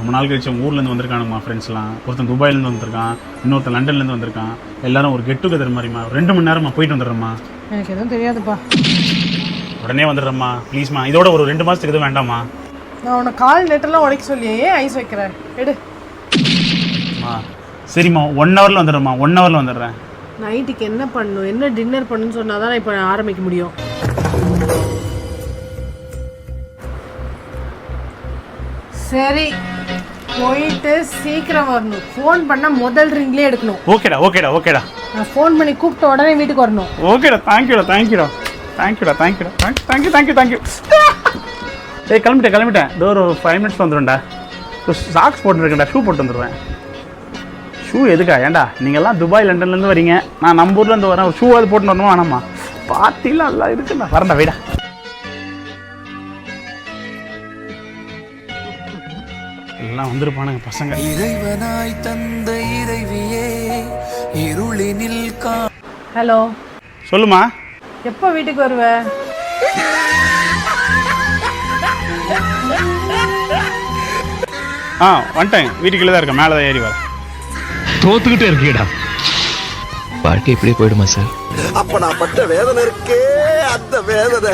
ரொம்ப நாள் கழிச்சு ஊர்லேருந்து வந்திருக்கானுமா ஃப்ரெண்ட்ஸ்லாம். ஒருத்தன் துபாயிலேருந்து வந்திருக்கான், இன்னொருத்தன் லண்டன்லேருந்து வந்திருக்கான். எல்லாரும் ஒரு கெட் டுகெதர் மாதிரிமா 2 மணி நேரமா போயிட்டு வந்துடுறேம்மா. எனக்கு எதுவும் தெரியாதுப்பா. உடனே வந்துடுறேம்மா ப்ளீஸ்மா. இதோட ஒரு 2 மாதத்துக்கு எதுவும் வேண்டாமா? நான் உன்னை கால் நெட்டெல்லாம் உடைக்க சொல்லியே ஏன் ஐஸ் வைக்கிறேன் எடு. சரிம்மா 1 ஹவரில் வந்துடுறேம்மா. 1 ஹவரில் வந்துடுறேன். நைட்டுக்கு என்ன பண்ணணும், என்ன டின்னர் பண்ணணும்னு சொன்னால் தான் இப்போ ஆரம்பிக்க முடியும். சரி போயிட்டு சீக்கிரம் வரணும். ஃபோன் பண்ணால் முதல் ரிங்லேயே எடுக்கணும். ஓகேடா ஓகேடா ஓகேடா. நான் ஃபோன் பண்ணி கூப்பிட்ட உடனே வீட்டுக்கு வரணும். ஓகேடா தேங்க்யூடா தேங்க்யூடா தேங்க்யூடா தேங்க்யூடா தேங்க்யூ தேங்க்யூ தேங்க்யூ. ஏய் கிளம்பிட்டேன். இதோ ஒரு 5 மினிட்ஸ் வந்துடும்டா. சாக்ஸ் போட்டுருக்கேன்டா, ஷூ போட்டு வந்துடுவேன். ஷூ எதுக்கா? ஏன்டா நீங்கள்லாம் துபாய் லண்டன்லேருந்து வரீங்க, நான் நம்ம ஊர்லேருந்து வரேன். ஒரு ஷூ அது போட்டு வரணும் வேணாமா? பார்ட்டிலாம் எல்லாம் இருக்குண்ணா. வரேன்டா வைடா. எல்லாம் வந்துருப்பானுங்க பசங்க. இறைவனாய் தந்த இறைவியே இருளினில் கா. ஹலோ சொல்லுமா. எப்போ வீட்டுக்கு வருவ? வந்துட்டேன். வீட்டுக்குள்ளே தான் இருக்கேன், மேலே தான் ஏறி வரேன். தோத்துக்கிட்டே இருக்கீடா. வாழ்க்கை இப்படியே போயிடுமா சார்? அப்ப நான் பட்ட வேதனை இருக்கே, அந்த வேதனை